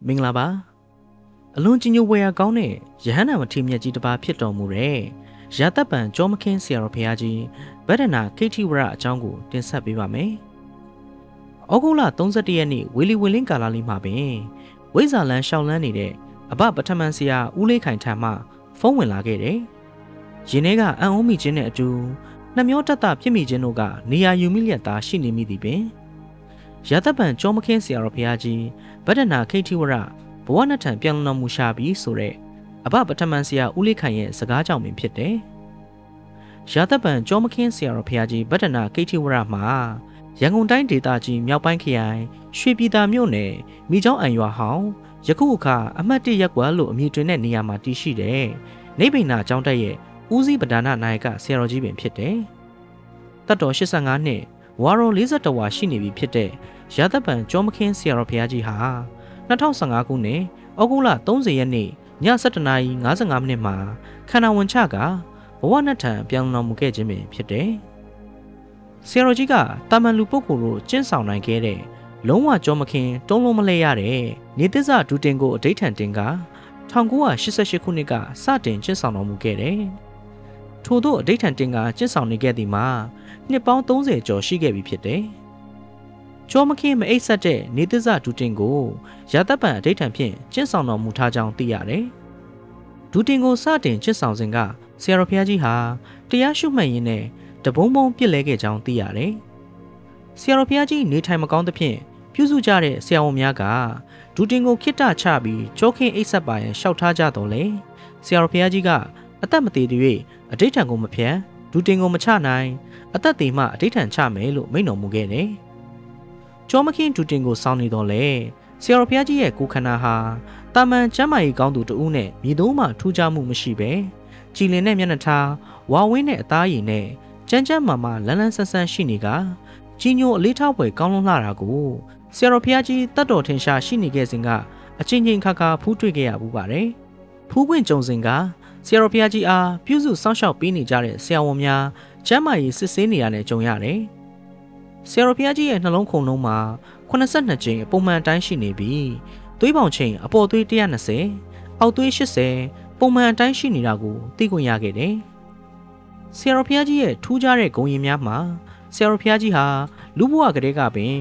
မင်္ဂလာပါအလွန်ကြီးညိုဝယ်ရကောင်းတဲ့ရဟန္တာမထေမြတ်ကြီးတစ်ပါးဖြစ်တော်မူတဲ့ရာသက်ပံကျောမခင်းဆရာတော်ဘုရားကြီးဗဒ္ဒနာခိဋ္ဌိဝရအကြောင်းကိုတင်ဆက်ပေးပါမယ်။ဩဂုတ်လ31ရက်နေ့ဝေလီဝေလင်းကာလလေးမှာပင်ဝိဇာလန်ရှောင်းလန်းနေတဲ့အဘပထမန်ဆရာဦးလေးခိုင်ထံမှဖုန်းဝင်လာခဲ့တယ်။ရင်ထဲကအံ့ဩမိခြင်းနဲ့အတူနှမျောတတဖြစ်မိခြင်းတို့ကနေရာယူမိလျက်သားရှိနေမိသည်ပင်ရာသက်ပံကျောမခင်းဆရာတော်ဘုရားကြီးဗဒ္ဒနာခိဋ္ဌိဝရဘဝနှစ်ထံပြန်တော်မူရှာပြီးဆိုတဲ့အဘပထမန်ဆရာဦးလေးခိုင်ရဲ့စကားကြောင့်ပင်ဖြစ်တယ်။ရာသက်ပံကျောမခင်းဆရာတော်ဘုရားကြီးဗဒ္ဒနာခိဋ္ဌိဝရမှာရန်ကုန်တိုင်းဒေသကြီးမြောက်ပိုင်းခရိုင်ရွှေပြည်သာမြို့နယ်မိချောင်းအံရွာဟောင်းယခုအခါအမှတ်၁ရပ်ကွက်လို့အမည်တွင်တဲ့နေရာမှာတည်ရှိတဲ့နေဗိနာကျောင်းတက်ရဲ့ဦးစီးပဓာနနာယကဆရာတော်ကြီးပင်ဖြစ်တယ်။သက်တော်85နှစ်ဝါရော41ဝါရှိနေပြီဖြစ်တဲ့ရာသက်ပံကျောမခင်းဆရာတော်ဘုရားကြီးဟာ2015ခုနှစ်ဩဂုတ်လ30ရက်နေ့ည7:55မိနစ်မှာခန္ဓာဝင်ချကဘဝနှစ်ထံပြောင်းတော်မူခဲ့ခြင်းပင်ဖြစ်တယ်။ဆရာတော်ကြီးကတာမန်လူပုဂ္ဂိုလ်တို့ကျင့်ဆောင်နိုင်ခဲ့တဲ့လုံးဝကျောမခင်းတုံးလုံးမလဲရတဲ့နေသစ္စာဒုတင်ကိုအဋိဌံတင်က1988ခုနှစ်ကစတင်ကျင့်ဆောင်တော်မူခဲ့တယ်။ထို့သောအဋိဌံတင်ကကျင့်ဆောင်နေခဲ့သည်မှာနှစ်ပေါင်း30ကျော်ရှိခဲ့ပြီဖြစ်တယ်။ကျောမခင်းမအိပ်ဆက်တဲ့နေသစ္စာဒုတင်ကိုရာသက်ပံအဋိဌံဖြင့်ကျင့်ဆောင်တော်မူထားကြောင်းသိရတယ်။ဒုတင်ကိုစတင်ကျင့်ဆောင်စဉ်ကဆရာတော်ဘုရားကြီးဟာတရားရှုမှတ်ရင်းနဲ့တပုံပုံပြစ်လဲခဲ့ကြောင်းသိရတယ်။ဆရာတော်ဘုရားကြီးနေထိုင်မကောင်းသဖြင့်ပြုစုကြတဲ့ဆရာဝန်များကဒုတင်ကိုခိတ္တချပြီးကျောခင်းအိပ်ဆက်ပါရန်လျှောက်ထားကြတော်လေဆရာတော်ဘုရားကြီးကအသက်မသေးသေး၍အဋိဌံကိုမဖြတ်ဒုတင်ကိုမချနိုင်အသက်သေးမှအဋိဌံချမယ်လို့မိန့်တော်မူခဲ့တယ်။ကျောမခင်းဒုတင်ကိုစောင်းနေတော်လေဆရာတော်ဘုရားကြီးရဲ့ကိုယ်ခန္ဓာဟာတာမန်ကျမ်းမာရေးကောင်းသူတဦးနဲ့မြေသုံးမှထူးခြားမှုမရှိပဲကြည်လင်တဲ့မျက်နှာထားဝါဝင်းတဲ့အသားရည်နဲ့ကြမ်းကြမ်းမာမာလန်းလန်းဆန်းဆန်းရှိနေကကြီးညိုအလေးထားဖွယ်ကောင်းလွန်လှတာကိုဆရာတော်ဘုရားကြီးတတ်တော်ထင်ရှားရှိနေခဲ့စဉ်ကအချင်းချင်းခါခါဖူးတွေ့ခဲ့ရဘူးပါတယ်။ဖူးခွင့်ကြုံစဉ်ကဆရာတော်ဘုရားကြီးအားပြုစုစောင့်ရှောက်ပေးနေကြတဲ့ဆရာဝန်များကျမ်းမာရေးစစ်ဆေးနေရတဲ့ကြုံရတယ်။ဆရာတော်ဘုရားကြီးရဲ့နှလုံးခုန်လုံးမှာ82ကြိမ်ပုံမှန်အတိုင်းရှိနေပြီးသွေးပေါင်ချိန်အပေါ်သွေး120အောက်သွေး80ပုံမှန်အတိုင်းရှိနေတာကိုသိခွင့်ရခဲ့တယ်။ဆရာတော်ဘုရားကြီးရဲ့ထူးခြားတဲ့ဂုဏ်ရည်များမှာဆရာတော်ဘုရားကြီးဟာလူဘဝကလေးကပင်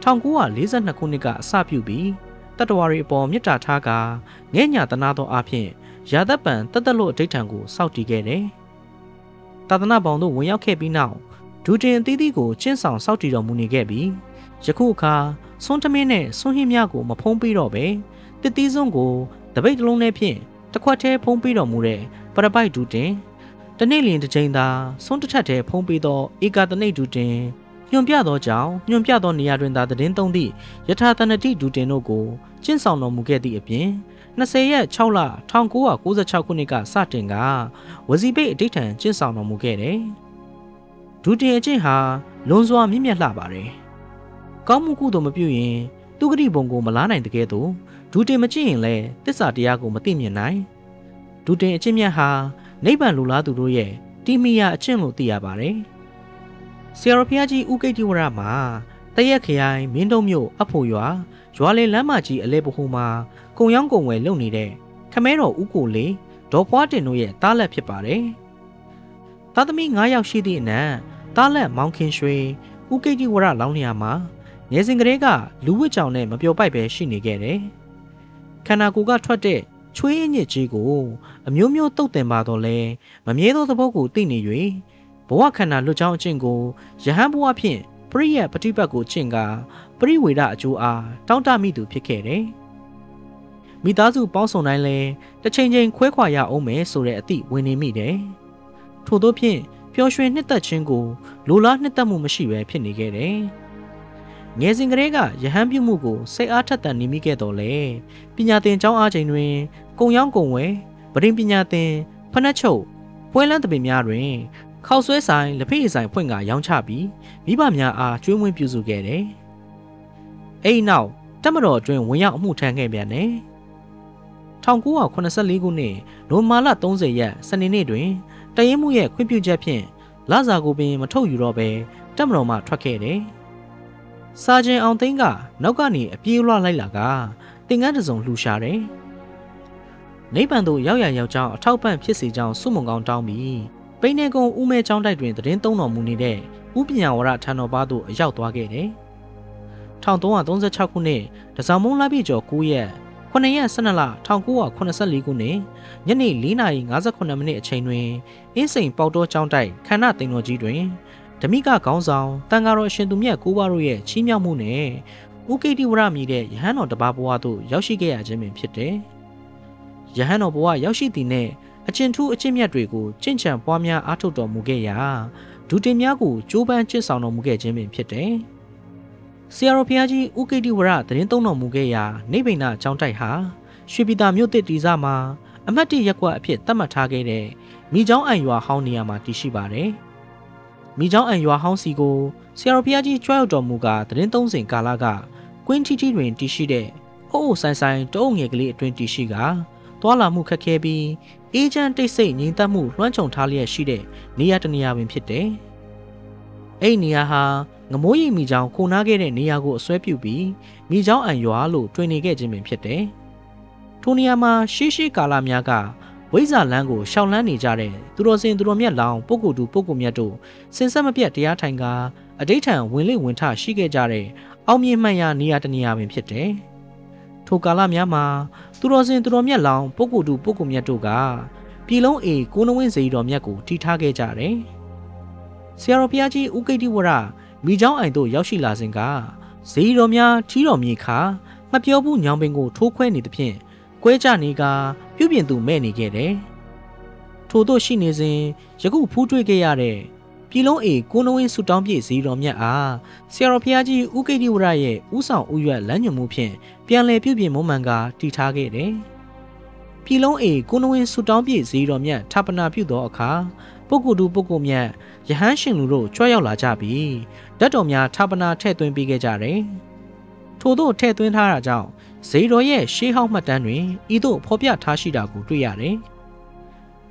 1942ခုနှစ်ကအစပြုပြီးတတ္တဝါတွေအပေါ်မေတ္တာထားကာငဲ့ညာတနာသောအဖြစ်ရာသက်ပံတသက်လို့အဋိဌံကိုစောင့်တည်ခဲ့တယ်။သာသနာ့ဘောင်သို့ဝင်ရောက်ခဲ့ပြီးနောက်ဒုတင်အသီးသီးကိုကျင့်ဆောင်စောင့်တည်တော်မူနေခဲ့ပြီးယခုအခါဆွန်းထမင်းနဲ့ဆွန်းဟင်းများကိုမဖုံးပေးတော့ပဲတစ်သီးစွန်းကိုတပိတ်တစ်လုံးနဲ့ဖြင့်တစ်ခွက်သေးဖုံးပေးတော်မူတဲ့ပရပိုက်ဒုတင်တနေ့လျင်တစ်ချိန်သာဆွန်းတစ်ထက်သေးဖုံးပေးသောဧကတနိတ်ဒုတင်ညွန်ပြသောကြောင့်ညွန်ပြသောနေရာတွင်သာသတင်းသုံးသည့်ယထာတနတိဒုတင်တို့ကိုကျင့်ဆောင်တော်မူခဲ့သည့်အပြင်20ရက်6လ1996ခုနှစ်ကစတင်ကဝစီပိတ်အဋိဌံကျင့်ဆောင်တော်မူခဲ့တယ်။ဒုတင်အကျင့်ဟာလွန်စွာမြင့်မြတ်လှပါတယ်။ကောင်းမှုကုသိုလ်မပြုရင်သူဂတိဘုံကိုမလားနိုင်တကယ်တော့ဒုတင်မကျင့်ရင်လည်းတစ္ဆာတရားကိုမသိမြင်နိုင်။ဒုတင်အကျင့်မြတ်ဟာနိဗ္ဗာန်လိုလားသူတို့ရဲ့တိမိယအကျင့်လို့သိရပါတယ်။ဆရာတော်ဘုရားကြီးဦးကိတ္တိဝရမှာတရက်ခရိုင်မင်းတုံမြို့အဖို့ရွာလေလမ်းမကြီးအလဲပဟိုမှာကုံရောင်းကုံဝယ်လုပ်နေတဲ့ခမဲတော်ဦးကိုလေးဒေါ်ဖွားတင်တို့ရဲ့တားလက်ဖြစ်ပါတယ်။သားသမီး9ယောက်ရှိသည့်အနက်တားလက်မောင်ခင်ရွှေဦးကိတ္တိဝရလောင်းနေရာမှာငယ်စဉ်ကလေးကလူဝစ်ကြောင်နဲ့မပျော်ပိုက်ပဲရှိနေခဲ့တယ်။ခန္ဓာကိုယ်ကထွက်တဲ့ချွေးညစ်ကြီးကိုအမျိုးမျိုးတုတ်တင်ပါတော့လဲမမြဲသောသဘောကိုသိနေ၍ဘဝခန္ဓာလွတ်ကြောင်းအကျင့်ကိုယဟန်ဘဝဖြင့်ပရိယပฏิပတ်ကိုကျင့်ကာပရိဝေဒအကျိုးအားတောင်းတမိသူဖြစ်ခဲ့တယ်။မိသားစုပေါင်းစုံတိုင်းလဲတစ်ချိန်ချိန်ခွဲခွာရအောင်မယ်ဆိုတဲ့အသည့်ဝင်နေမိတယ်။ထို့သောဖြင့်ပျော်ရွှင်နှစ်သက်ခြင်းကိုလိုလားနှစ်သက်မှုမရှိဘဲဖြစ်နေခဲ့တယ်။ငယ်စဉ်ကလေးကယဟန်ပြုမှုကိုစိတ်အားထက်သန်နေမိခဲ့တော်လဲပညာသင်ကျောင်းအားချိန်တွင်ကုံရောင်းကုံဝယ်ပရိပညာသင်ဖနှက်ချုပ်ပွဲလန်းတပင်များတွင်ခောက်ဆွဲဆိုင်လက်ဖက်ရည်ဆိုင်ဖွင့်ကရောင်းချပြီးမိဘများအားကျွေးမွေးပြုစုခဲ့တယ်။အဲဒီနောက်တပ်မတော်အတွင်းဝင်ရောက်အမှုထမ်းခဲ့ပြန်တယ်။1984ခုနှစ်နိုမာလ30ရက်စနေနေ့တွင်တရင်မှုရဲ့ခွင့်ပြုချက်ဖြင့်လစာကိုပင်မထုတ်ယူတော့ဘဲတပ်မတော်မှထွက်ခဲ့တယ်။စာကျင်အောင်သိန်းကနောက်ကနေအပြေးလွှလိုက်လာက သင်္ကန်းတစ်စုံလှူရှာတယ်နိဗ္ဗာန်သို့ရောက်ရရောက်ကြောင်းအထောက်ပံ့ဖြစ်စေကြောင်းဆုမွန်ကောင်းတောင်းပြီးပိန်းနေကုန်းဦးမဲကျောင်းတိုက်တွင်သတင်းသုံးတော်မူနေတဲ့ဥပညာဝရထံတော်ပါသို့အရောက်သွားခဲ့တယ်1336ခုနှစ်တစောင်းမုံလပြည့်ကျော်9ရက်9ရက်12လ1984ခုနှစ်ညနေ4:58မိနစ်အချိန်တွင်အင်းစိန်ပေါတော်ကျောင်းတိုက်ခန္ဓာသိမ်တော်ကြီးတွင်ဓမိကခေါင်းဆောင်တန်ဃာတော်အရှင်သူမြတ်ကိုးပါးတို့ရဲ့ချီးမြှောက်မှုနဲ့ဥကိတိဝရမြည်တဲ့ယဟန်တော်တပါးဘဝသို့ရောက်ရှိခဲ့ရခြင်းပင်ဖြစ်တယ်။ယဟန်တော်ဘဝရောက်ရှိသည်နှင့်အကျင့်ထူးအကျင့်မြတ်တွေကိုကျင့်ကြံပွားများအားထုတ်တော်မူခဲ့ရာဒုတင်များကိုကြိုးပမ်းချစ်ဆောင်တော်မူခဲ့ခြင်းပင်ဖြစ်တယ်။ဆရာတော်ဘုရားကြီးဥကိတိဝရသတင်းသုံးတော်မူခဲ့ရာနိဗ္ဗိဏကျောင်းတိုက်ဟာရွှေပြည်သာမြို့သစ်တီစားမှာအမတ်တိရက်ကွက်အဖြစ်သတ်မှတ်ထားခဲ့တဲ့မိကျောင်းအံရွာဟောင်းနေရာမှာတည်ရှိပါတယ်။မိကျောင်းအံရွာဟောင်းစီကိုဆရာတော်ဘုရားကြီးကြွရောက်တော်မူကာသတင်းသုံးစဉ်ကာလကကွင်းထီထီတွင်တည်ရှိတဲ့အုပ်အုပ်ဆိုင်ဆိုင်တုံးငယ်ကလေးအတွင်းတည်ရှိကသွာလာမှုခက်ခဲပြီးအေးချမ်းတိတ်ဆိတ်ငြိမ်သက်မှုလွှမ်းခြုံထားလျက်ရှိတဲ့နေရာတစ်နေရာပင်ဖြစ်တယ်။အဲ့ဒီနေရာဟာငမိုးရိပ်မိကျောင်းခိုနားခဲ့တဲ့နေရာကိုအစွဲပြုပြီးမိကျောင်းအံရွာလို့တွင်နေခဲ့ခြင်းပင်ဖြစ်တယ်။ထိုနေရာမှာရှေးကာလများကဝိဇ္ဇာလန်းကိုရှောင်လန်းနေကြတဲ့သူတော်စင်သူတော်မြတ်လောင်ပုဂ္ဂိုလ်သူပုဂ္ဂိုလ်မြတ်တို့စင်ဆက်မပြတ်တရားထိုင်ကအဋိဋ္ဌံဝင်လေဝင်ထရှိခဲ့ကြတဲ့အောင်မြင်မှန်ရာနေရာတစ်နေရာပင်ဖြစ်တယ်။ထိုကာလများမှာသူတော်စင်သူတော်မြတ်လောင်ပုဂ္ဂိုလ်သူပုဂ္ဂိုလ်မြတ်တို့ကပြည်လုံးအေကိုနဝင်းဇေယျတော်မြတ်ကိုတည်ထားခဲ့ကြတယ်။ဆရာတော်ဘုရားကြီးဥကိတိဝရမိကျောင်းအိုင်သို့ရောက်ရှိလာစဉ်ကဇေယျတော်များထီးတော်မြေခါမပြောဘူးညောင်ပင်ကိုထိုးခွဲနေသဖြင့်ကွဲကြနေကပြုပြင်သူမဲ့နေခဲ့တယ်။ထို့သို့ရှိနေစဉ်ယခုဖူးတွေ့ခဲ့ရတဲ့ပြည်လုံးအေကိုနဝင်းဆူတောင်းပြည့်ဇေယျတော်မြတ်အားဆရာတော်ဘုရားကြီးဥကိတိဝရရဲ့ဥဆောင်ဥရွက်လမ်းညွှန်မှုဖြင့်ပြန်လည်ပြုပြင်မွမ်းမံကတည်ထားခဲ့တယ်။ပြည်လုံးအေကိုနဝင်းဆူတောင်းပြည့်ဇေယျတော်မြတ်ဌာပနာပြုသောအခါပုဂ္ဂိုလ်သူပုဂ္ဂိုလ်မြတ်ယဟန်ရှင်လူတို့ကြွရောက်လာကြပြီးဓာတ်တော်များဌာပနာထည့်သွင်းပေးခဲ့ကြတယ်။ထို့သောထည့်သွင်းထားတာကြောင့်ဇေယျတော်ရဲ့ရှေးဟောင်းမှတ်တမ်းတွင်ဤသို့ဖော်ပြထားရှိတာကိုတွေ့ရတယ်။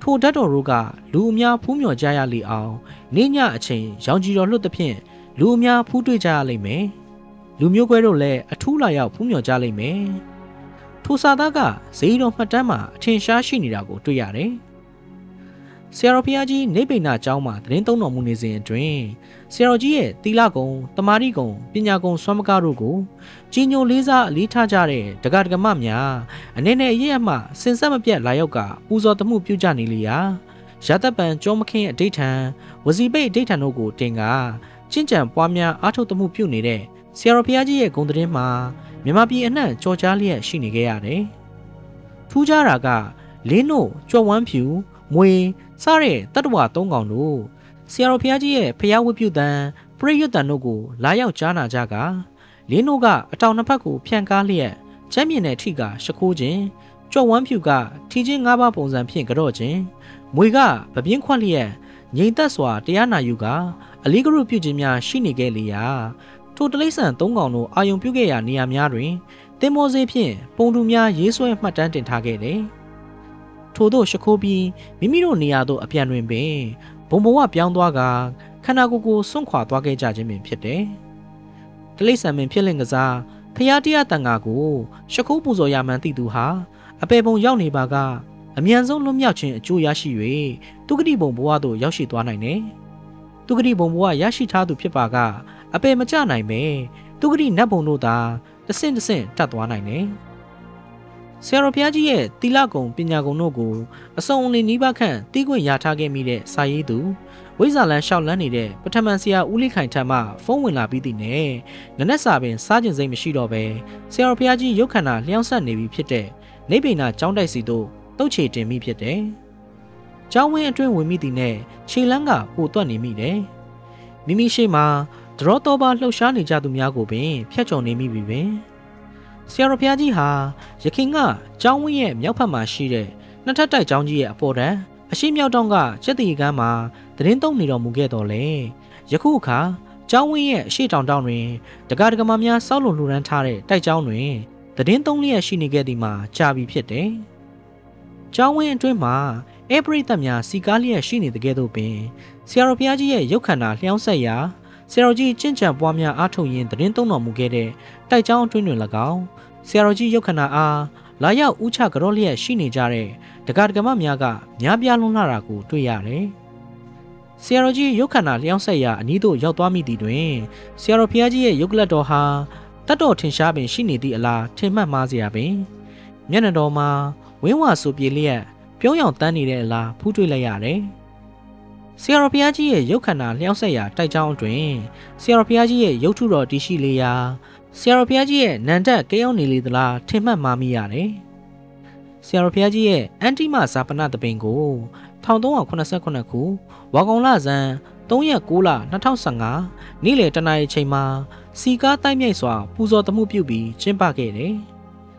ထိုဓာတ်တော်တို့ကလူအများဖူးမြော်ကြရလေအောင်နေ့ညအချိန်ရောင်ကြီးတော်လွတ်သဖြင့်လူအများဖူးတွေ့ကြရလိမ့်မယ်။လူမျိုးကွဲတို့လည်းအထူးလာရောက်ဖူးမြော်ကြလိမ့်မယ်။ထိုစာသားကဇေယျတော်မှတ်တမ်းမှာအထင်ရှားရှိနေတာကိုတွေ့ရတယ်။ဆရာတော်ဘုရားကြီးနိဗ္ဗိဏကျောင်းမှာသတင်းသုံးတော်မူနေစဉ်အတွင်းဆရာတော်ကြီးရဲ့သီလဂုဏ်၊တမာတိဂုဏ်၊ပညာဂုဏ်စွမ်းမကားတို့ကိုကြီးညိုလေးစားအလေးထားကြတဲ့ဒကာဒကမများအနေနဲ့အရေးအမှစင်ဆက်မပြတ်လာရောက်ကပူဇော်တမှုပြုကြနေလေရာရတပံကျောမခင်းအဋိဋ္ဌံဝစီပိတ်အဋိဋ္ဌံတို့ကိုတင်ကကျင့်ကြံပွားများအားထုတ်တမှုပြုနေတဲ့ဆရာတော်ဘုရားကြီးရဲ့ဂုဏ်သတင်းမှာမြန်မာပြည်အနှံ့ကြော်ကြားလျက်ရှိနေခဲ့ရတယ်။ထူးခြားတာကလင်းတို့ကြွက်ဝမ်းဖြူမွေစားတဲ့တတ္တဝါ၃ကောင်တို့ဆရာတော်ဘုရားကြီးရဲ့ဖျားဝတ်ပြုတန်ပရိယွတ်တန်တို့ကိုလာရောက်ကြားနာကြကလင်းတို့ကအတောင်နှစ်ဖက်ကိုဖြန့်ကားလျက်ချမ်းမြေနယ်ထိကရှခိုးခြင်းကြွက်ဝမ်းဖြူကထီချင်း၅ပါးပုံစံဖြင့်ကြော့ခြင်းမွေကပပြင်းခွက်လျက်ငြိမ်သက်စွာတရားနာယူကအလေးကရုပြုခြင်းများရှိနေခဲ့လေရာထိုတလိษံ၃ကောင်တို့အာယုံပြုခဲ့ရာနေရာများတွင်တင်မောစေဖြင့်ပုံတူများရေးဆွဲမှတ်တမ်းတင်ထားခဲ့တယ်ထို့သောရှခိုးပြီးမိမိတို့နေရာသို့အပြန်တွင်ပင်ဘုံဘဝပြောင်းသွားကခန္ဓာကိုယ်ကိုစွန့်ခွာသွားခဲ့ကြခြင်းပင်ဖြစ်တယ်။တလိษံပင်ဖြစ်လင့်ကစားဖျားတရားတန်ဃာကိုရှခိုးပူဇော်ရမှန်သိသူဟာအပေပုံရောက်နေပါကအမြန်ဆုံးလွတ်မြောက်ခြင်းအကျိုးရရှိ၍သူဂတိဘုံဘဝသို့ရောက်ရှိသွားနိုင်တယ်။သူဂတိဘုံဘဝရရှိထားသူဖြစ်ပါကအပေမကျနိုင်ပဲသူဂတိနတ်ဘုံတို့သာတဆင့်တတ်သွားနိုင်တယ်။ဆရာတော်ဘုရားကြီးရဲ့သီလဂုဏ်ပညာဂုဏ်တို့ကိုအစုံအလင်နီးပါးခန့်တီးခွင့်ရထားခဲ့မိတဲ့စာရေးသူဝိဇ္ဇာလန်းလျှောက်လန်းနေတဲ့ပထမန်ဆရာဦးလေးခိုင်ထံမှဖုန်းဝင်လာပြီးသည်နဲ့နနက်စာပင်စားကျင်စိတ်မရှိတော့ပဲဆရာတော်ဘုရားကြီးရုပ်ခန္ဓာလျှောက်ဆက်နေပြီဖြစ်တဲ့နိဗ္ဗိဏကျောင်းတိုက်စီသို့တုတ်ချေတင်မိဖြစ်တယ်။ကျောင်းဝင်းအတွင်းဝင်မိသည်နဲ့ခြေလန်းကပိုတွက်နေမိတယ်။မိမိရှိမှဒရောတော်ပါလှုပ်ရှားနေကြသူများကိုပင်ဖျက်ချော်နေမိပြီပင်ဆရာတော်ဘုရားကြီးဟာယခင်ကကျောင်းဝင်းရဲ့မြောက်ဖက်မှာရှိတဲ့နှစ်ထပ်တိုက်ကျောင်းကြီးရဲ့အပေါ်တန်းအရှိမြောက်တောင်ကကျက်တီကမ်းမှာသတင်းသုံးနေတော်မူခဲ့တော်လဲယခုအခါကျောင်းဝင်းရဲ့အရှိတောင်တောင်တွင်ဒကာဒကမများစောက်လုံလှူဒန်းထားတဲ့တိုက်ကျောင်းတွင်သတင်းသုံးလျက်ရှိနေခဲ့သည်မှာကြာပြီဖြစ်တယ်။ကျောင်းဝင်းအတွင်းမှာအေပရိသတ်များစီကားလျက်ရှိနေတဲ့ကဲ့သို့ပင်ဆရာတော်ဘုရားကြီးရဲ့ရုပ်ခန္ဓာလျှောင်းဆက်ရာဆရာတော်ကြီးကျင့်ကြံပွားများအားထုတ်ရင်းသတင်းသုံးတော်မူခဲ့တဲ့တိုက်ကျောင်းအတွင်းတွင်၎င်း ဆရာတော်ကြီးရုပ်ခန္ဓာအားလာရောက်ဥချကြောလျက်ရှိနေကြတဲ့တက္ကမများကများပြားလွန်းလာတာကိုတွေ့ရတယ်။ဆရာတော်ကြီးရုပ်ခန္ဓာလျှောင်းဆက်ရာအနီးသို့ရောက်သွားမိသည်တွင်ဆရာတော်ဘုရားကြီးရဲ့ရုပ်ကလတ်တော်ဟာတတ်တော်ထင်ရှားပင်ရှိနေသည့်အလားထင်မှတ်မှားစရာပင်မျက်နှာတော်မှာဝင်းဝါဆူပြေလျက်ပြုံးရောင်တန်းနေတဲ့အလားဖူးတွေ့လိုက်ရတယ်။ဆရာတော်ဘုရားကြီးရဲ့ရုပ်ခန္ဓာလျှောင်းဆက်ရာတိုက်ကြောင်းအတွင်းဆရာတော်ဘုရားကြီးရဲ့ရုပ်ထုတော်တည်ရှိလေရာဆရာတော်ဘုရားကြီးရဲ့နန္ဒကဲရောက်နေလေသလားထင်မှတ်မှားမိရတယ်။ဆရာတော်ဘုရားကြီးရဲ့အန်တိမဇာပနတပင်ကို1389ခုဝါကောင်လဇန်3ရက်6လ2015နေ့လယ်တနာရီချိန်မှာစီကားတိုက်မြိုက်စွာပူဇော်သမှုပြုပြီးကျင်းပခဲ့တယ်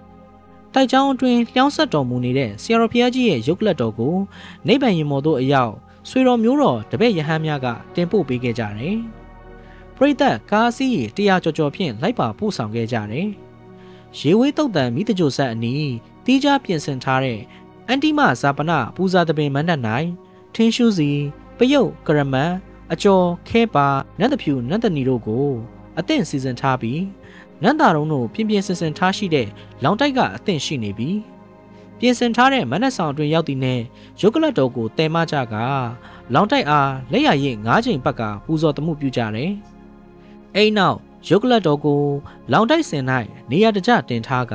။တိုက်ကြောင်းအတွင်းလျှောင်းဆက်တော်မူနေတဲ့ဆရာတော်ဘုရားကြီးရဲ့ရုပ်ကလတ်တော်ကိုနိဗ္ဗာန်ရင်မော်တို့အရောက်ဆွေတော်မျိုးတော်တပည့်ယဟန်များကတင်ပို့ပေးခဲ့ကြတယ်။ပရိသတ်ကားစီး100ကျော်ဖြင့်လိုက်ပါပို့ဆောင်ခဲ့ကြတယ်။ရေဝေးတုတ်တန်မိတကြိုဆက်အနီးတီးခြားပြင်ဆင်ထားတဲ့အန်တိမဇာပနပူဇာသပင်မန္တ၌ထင်းရှုစီပယုတ်ကရမန်အကျော်ခဲပါနတ်တဖြူနတ်တနီတို့ကိုအသင့်စီစဉ်ထားပြီးနတ်သားတို့ပြင်ဆင်ထားရှိတဲ့လောင်တိုက်ကအသင့်ရှိနေပြီးပြင်ဆင်ထားတဲ့မနက်ဆောင်အတွင်းရောက်သည်နဲ့ရုပ်ကလတ်တော်ကိုတဲမကြကလောင်တိုက်အားလက်ရရိပ်9ချိန်ပတ်ကပူဇော်သမှုပြုကြတယ်။အဲ့နောက်ရုပ်ကလတ်တော်ကိုလောင်တိုက်စင်၌နေရာတကျတင်ထားက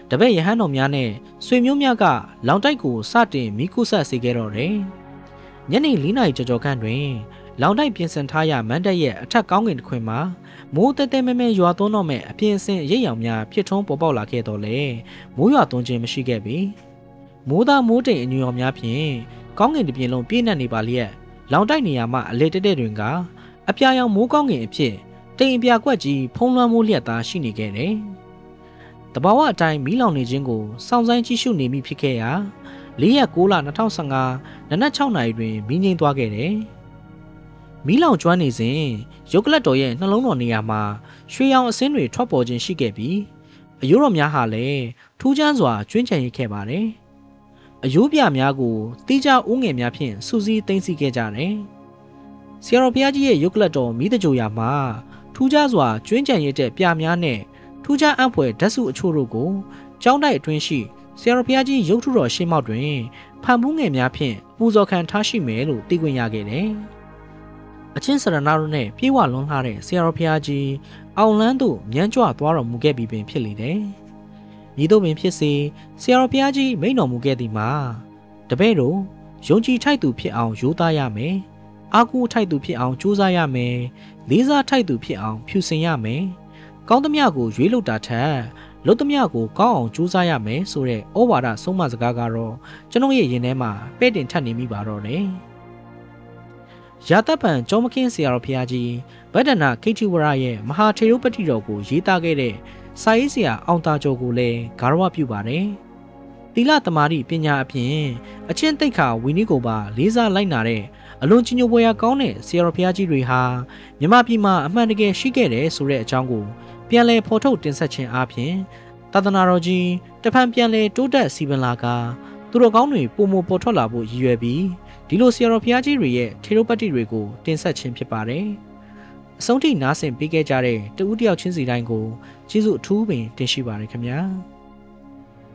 တပည့်ယဟန်တော်များနဲ့ဆွေမျိုးများကလောင်တိုက်ကိုစတင်မိကုဆက်စေခဲ့တော့တယ်။ညနေ4 နာရီကျော်ခန့်တွင်လောင်တိုက်ပြင်ဆင်ထားရမန်းတက်ရဲ့အထက်ကောင်းကင်တစ်ခွင်မှာမိုးတဲတဲမဲမဲရွာသွန်းတော့မဲ့အပြင်အဆင်ရိပ်ရောင်များဖြစ်ထုံးပေါ်ပေါက်လာခဲ့တော့လေမိုးရွာသွန်းခြင်းမရှိခဲ့ပြီမိုးသားမိုးတိမ်အညူရောင်များဖြင့်ကောင်းကင်တစ်ပြင်လုံးပြည့်နှက်နေပါလျက်လောင်တိုက်နေရာမှအလေတက်တဲ့တွင်ကအပြာရောင်မိုးကောင်းကင်အဖြစ်တိမ်အပြာကွက်ကြီးဖုံးလွှမ်းမိုးလျက်သားရှိနေခဲ့တယ်။တဘာဝအတိုင်းမီးလောင်နေခြင်းကိုစောင့်ဆိုင်ကြည့်ရှုနေမိဖြစ်ခဲ့ရာ4ရက်6လ2015နနက်6နာရီတွင်မီးငြိမ်းသွားခဲ့တယ်။မီးလောင်ကျွမ်းနေစဉ်ရုပ်ကလတ်တော်ရဲ့နှလုံးတော်နေရာမှာရွှေရောင်အစင်းတွေထွက်ပေါ်ခြင်းရှိခဲ့ပြီးအယိုးတော်များဟာလည်းထူးခြားစွာကျွင်းချင်ရိပ်ခဲ့ပါတယ်။အယိုးပြများကိုတိကျဦးငယ်များဖြင့်စူးစီးသိမ်းဆည်းခဲ့ကြတယ်။ဆရာတော်ဘုရားကြီးရဲ့ရုပ်ကလတ်တော်မီးတကြိုရာမှာထူးခြားစွာကျွင်းချင်ရတဲ့ပြများနဲ့ထူးခြားအံ့ဖွယ်ဓာတ်စုအချို့တို့ကိုကျောင်းတိုက်အတွင်းရှိဆရာတော်ဘုရားကြီးရုပ်ထုတော်ရှေ့မှောက်တွင်ဖန်ဖူးငယ်များဖြင့်ပူဇော်ခံထားရှိမယ်လို့သိခွင့်ရခဲ့တယ်။အချင်းစရဏတို့နဲ့ပြေဝလွန်လှတဲ့ဆရာတော်ဘုရားကြီးအောင်လန်းသို့မြန်းကြွသွားတော်မူခဲ့ပြီးပင်ဖြစ်လေတယ်။မြည်တို့ပင်ဖြစ်စေဆရာတော်ဘုရားကြီးမိန့်တော်မူခဲ့သည်မှာတပည့်တို့ယုံကြည်ထိုက်သူဖြစ်အောင်ရိုးသားရမယ်။အာကူထိုက်သူဖြစ်အောင်ကြိုးစားရမယ်။လေးစားထိုက်သူဖြစ်အောင်ဖြူစင်ရမယ်။ကောင်းသမျှကိုရွေးလုပ်တာထက်လုပ်သမျှကိုကောင်းအောင်ကြိုးစားရမယ်ဆိုတဲ့ဩဝါဒဆုံးမစကားကတော့ကျွန်တော်ရဲ့ရင်ထဲမှာပဲ့တင်ထပ်နေမိပါတော့တယ်။ရာတပံကျောမခင်းဆရာတော်ဘုရားကြီးဗဒ္ဒနာခိတိဝရရဲ့မဟာထေရုပတိတော်ကိုရေးသားခဲ့တဲ့စာရေးဆရာအောင်တာကျော်ကိုလည်းဂါရဝပြုပါတယ်။သီလသမာဓိပညာအပြင်အချင်းသိက္ခာဝီနည်းကိုပါလေးစားလိုက်နာတဲ့အလွန်ကြီးညိုပွေရာကောင်းတဲ့ဆရာတော်ဘုရားကြီးတွေဟာမြမပြည်မှာအမှန်တကယ်ရှိခဲ့တယ်ဆိုတဲ့အကြောင်းကိုပြန်လည်ဖော်ထုတ်တင်ဆက်ခြင်းအပြင်သာသနာတော်ကြီးတဖန်ပြန်လည်တိုးတက်စီပင်လာကသူတော်ကောင်းတွေပုံမပေါ်ထွက်လာဖို့ရည်ရွယ်ပြီးဒီလိုဆရာတော်ဘုရားကြီးတွေရဲ့ထေရုပတ္တိတွေကိုတင်ဆက်ခြင်းဖြစ်ပါတယ်။အဆုံးထိနားဆင်ပေးခဲ့ကြတဲ့တဦးတယောက်ချင်းစီတိုင်းကိုကျေးဇူးအထူးပင်တင်ရှိပါတယ်ခင်ဗျာ။